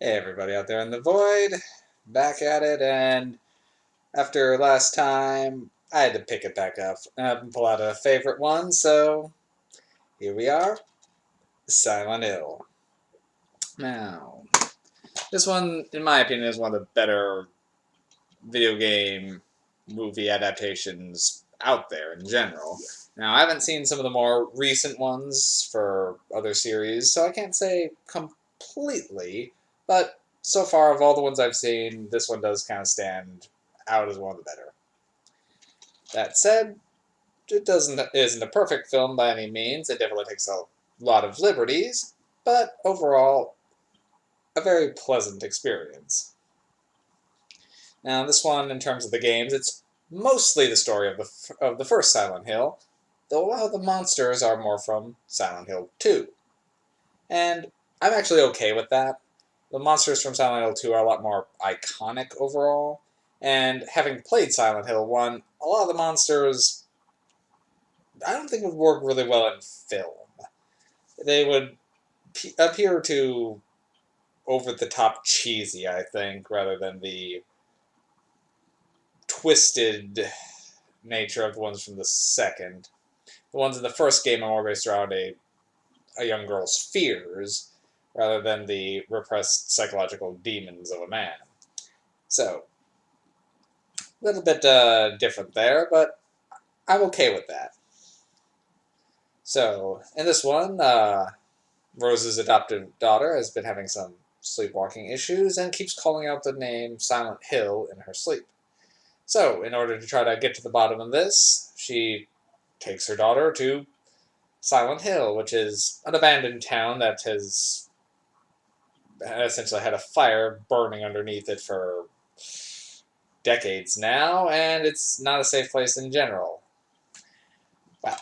Hey everybody out there in the void, back at it, and after last time, I had to pick it back up and pull out a favorite one, so here we are, Silent Hill. Now, this one, in my opinion, is one of the better video game movie adaptations out there in general. Now, I haven't seen some of the more recent ones for other series, so I can't say completely, but so far of all the ones I've seen, this one does kind of stand out as one of the better. That said, it isn't a perfect film by any means. It definitely takes a lot of liberties, but overall, a very pleasant experience. Now, this one, in terms of the games, it's mostly the story of the first Silent Hill, though a lot of the monsters are more from Silent Hill 2. And I'm actually okay with that. The monsters from Silent Hill 2 are a lot more iconic overall, and having played Silent Hill 1, a lot of the monsters I don't think would work really well in film. They would appear too over the top cheesy, I think, rather than the twisted nature of the ones from the second. The ones in the first game are more based around a young girl's fears rather than the repressed psychological demons of a man. So, a little bit different there, but I'm okay with that. So, in this one, Rose's adoptive daughter has been having some sleepwalking issues and keeps calling out the name Silent Hill in her sleep. So, in order to try to get to the bottom of this, she takes her daughter to Silent Hill, which is an abandoned town that has essentially had a fire burning underneath it for decades now, and it's not a safe place in general. Well,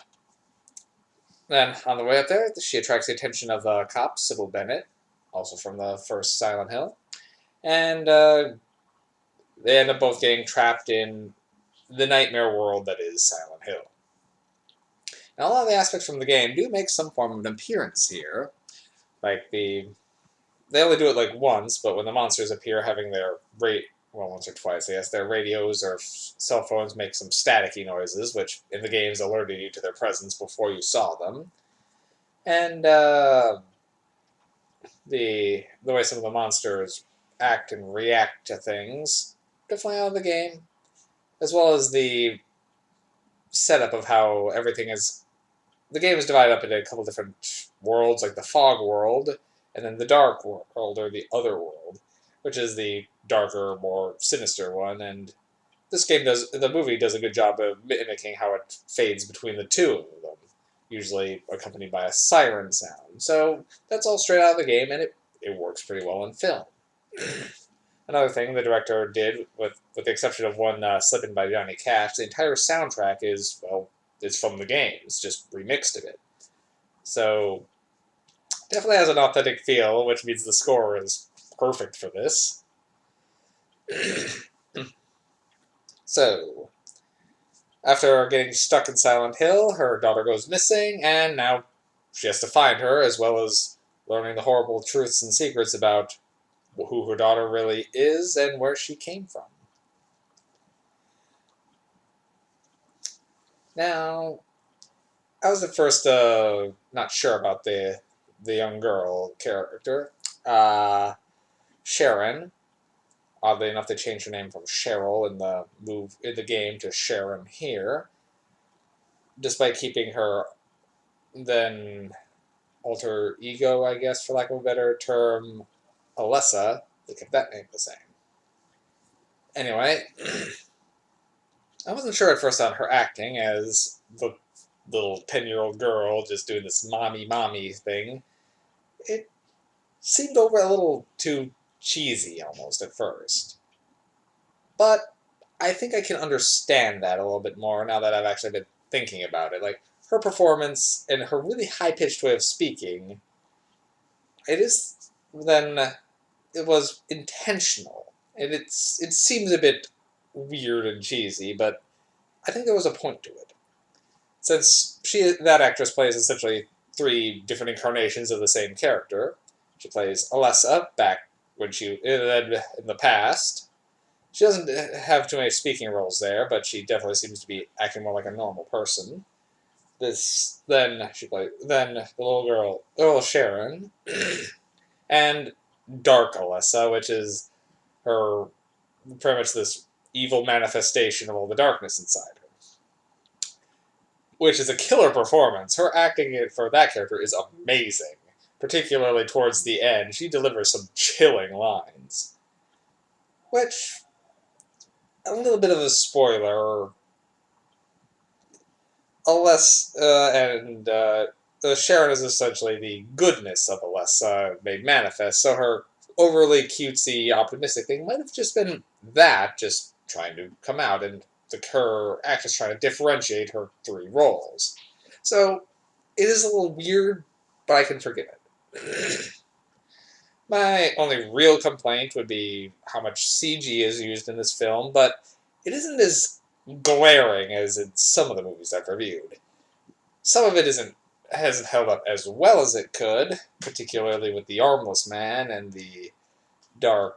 then on the way up there, she attracts the attention of a cop, Sybil Bennett, also from the first Silent Hill, and they end up both getting trapped in the nightmare world that is Silent Hill. Now, a lot of the aspects from the game do make some form of an appearance here, like they only do it like once, but when the monsters appear having their well, once or twice, I guess, their radios or cell phones make some staticky noises, which in the games alerted you to their presence before you saw them. And the way some of the monsters act and react to things, definitely out of the game, as well as the setup of how everything is. The game is divided up into a couple different worlds, like the fog world, and then the dark world, or the other world, which is the darker, more sinister one. And the movie does a good job of mimicking how it fades between the two of them, usually accompanied by a siren sound. So that's all straight out of the game, and it works pretty well in film. Another thing the director did, with the exception of one Slippin' by Johnny Cash, the entire soundtrack is, well, it's from the game. It's just remixed a bit. So, definitely has an authentic feel, which means the score is perfect for this. So, after getting stuck in Silent Hill, her daughter goes missing, and now she has to find her, as well as learning the horrible truths and secrets about who her daughter really is and where she came from. Now, I was at first not sure about the young girl character, Sharon. Oddly enough, they changed her name from Cheryl in the game to Sharon here, despite keeping her then alter ego, I guess, for lack of a better term, Alessa. They kept that name the same. Anyway, I wasn't sure at first on her acting as the little 10-year-old girl just doing this mommy thing. It seemed over a little too cheesy almost at first. But I think I can understand that a little bit more now that I've actually been thinking about it. Like, her performance and her really high pitched way of speaking, it is then it was intentional. And it seems a bit weird and cheesy, but I think there was a point to it. Since that actress plays essentially three different incarnations of the same character. She plays Alessa back when she in the past. She doesn't have too many speaking roles there, but she definitely seems to be acting more like a normal person. Then the little girl, Earl Sharon, and Dark Alessa, which is her pretty much this evil manifestation of all the darkness inside her, which is a killer performance. Her acting for that character is amazing, particularly towards the end. She delivers some chilling lines, which a little bit of a spoiler. Sharon is essentially the goodness of Alessa made manifest, so her overly cutesy, optimistic thing might have just been that, just trying to come out, and her actress trying to differentiate her three roles. So, it is a little weird, but I can forgive it. My only real complaint would be how much CG is used in this film, but it isn't as glaring as in some of the movies I've reviewed. Some of it hasn't held up as well as it could, particularly with the armless man and the the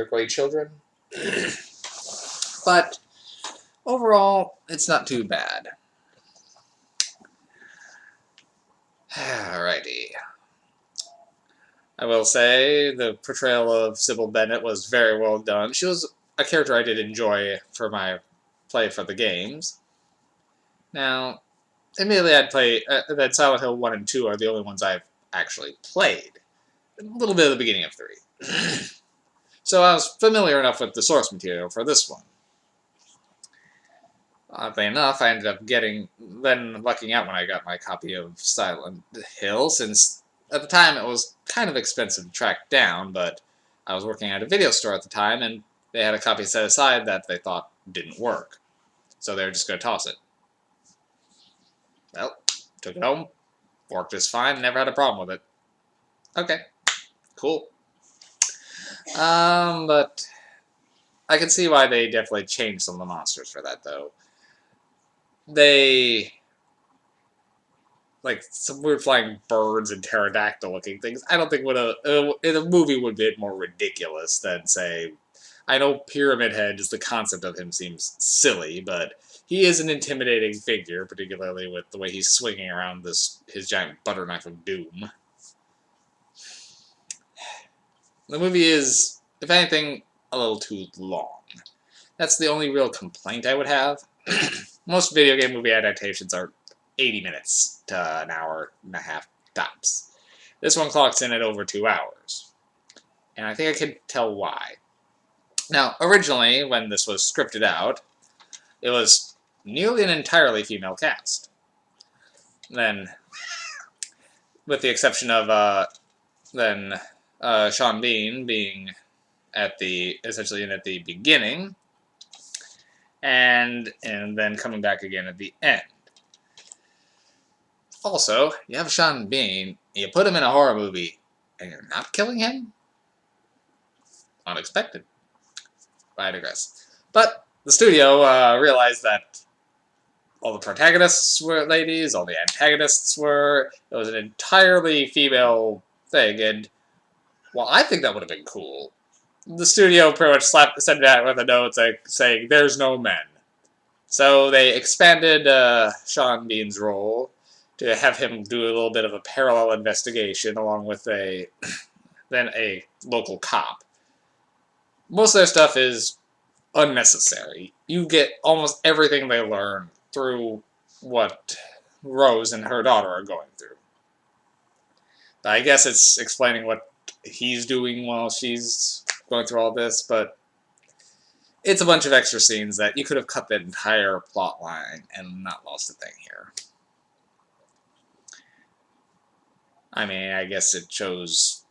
gray children. But overall, it's not too bad. Alrighty. I will say the portrayal of Sybil Bennett was very well done. She was a character I did enjoy for my play for the games. Now, admittedly, that Silent Hill 1 and 2 are the only ones I've actually played. A little bit at the beginning of 3. So I was familiar enough with the source material for this one. Oddly enough, I ended up lucking out when I got my copy of Silent Hill, since at the time it was kind of expensive to track down, but I was working at a video store at the time, and they had a copy set aside that they thought didn't work. So they were just going to toss it. Well, took it home, worked just fine, never had a problem with it. Okay, cool. But I can see why they definitely changed some of the monsters for that, though. They, like, some weird flying birds and pterodactyl-looking things, I don't think in a movie would be more ridiculous than, say, I know Pyramid Head, just the concept of him seems silly, but he is an intimidating figure, particularly with the way he's swinging around his giant butter knife of doom. The movie is, if anything, a little too long. That's the only real complaint I would have. Most video game movie adaptations are 80 minutes to an hour and a half tops. This one clocks in at over 2 hours. And I think I can tell why. Now, originally, when this was scripted out, it was nearly an entirely female cast. Then, with the exception of Sean Bean being essentially in at the beginning, and then coming back again at the end. Also, you have Sean Bean, you put him in a horror movie, and you're not killing him? Unexpected. But I digress. But the studio realized that all the protagonists were ladies, all the antagonists were. It was an entirely female thing, and well, I think that would have been cool. The studio pretty much sent it out with a note saying, "There's no men." So they expanded Sean Bean's role to have him do a little bit of a parallel investigation along with a local cop. Most of their stuff is unnecessary. You get almost everything they learn through what Rose and her daughter are going through. I guess it's explaining what he's doing while she's going through all this, but it's a bunch of extra scenes that you could have cut the entire plot line and not lost a thing here. I mean, I guess it shows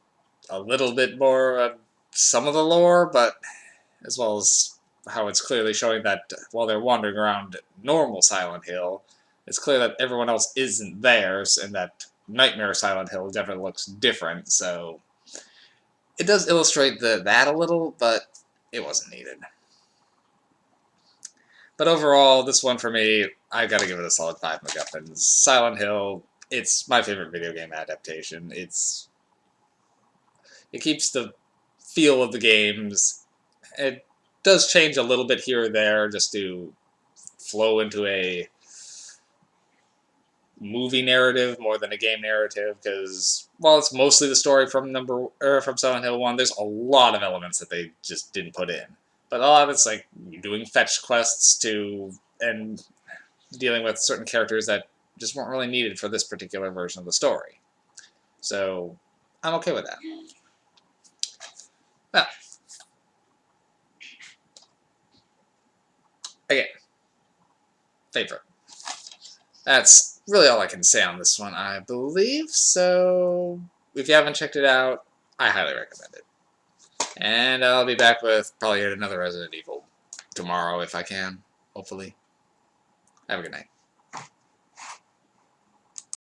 a little bit more of some of the lore, but as well as how it's clearly showing that while they're wandering around normal Silent Hill, it's clear that everyone else isn't theirs, and that Nightmare Silent Hill definitely looks different, so it does illustrate that a little, but it wasn't needed. But overall, this one for me, I've got to give it a solid 5 MacGuffins. Silent Hill, it's my favorite video game adaptation. It's It keeps the feel of the games. It does change a little bit here or there just to flow into a movie narrative more than a game narrative, because while it's mostly the story from from Silent Hill 1, there's a lot of elements that they just didn't put in. But a lot of it's like doing fetch quests and dealing with certain characters that just weren't really needed for this particular version of the story. So I'm okay with that. Well, again, favorite. That's really all I can say on this one, I believe. So if you haven't checked it out, I highly recommend it. And I'll be back with probably yet another Resident Evil tomorrow if I can, hopefully. Have a good night.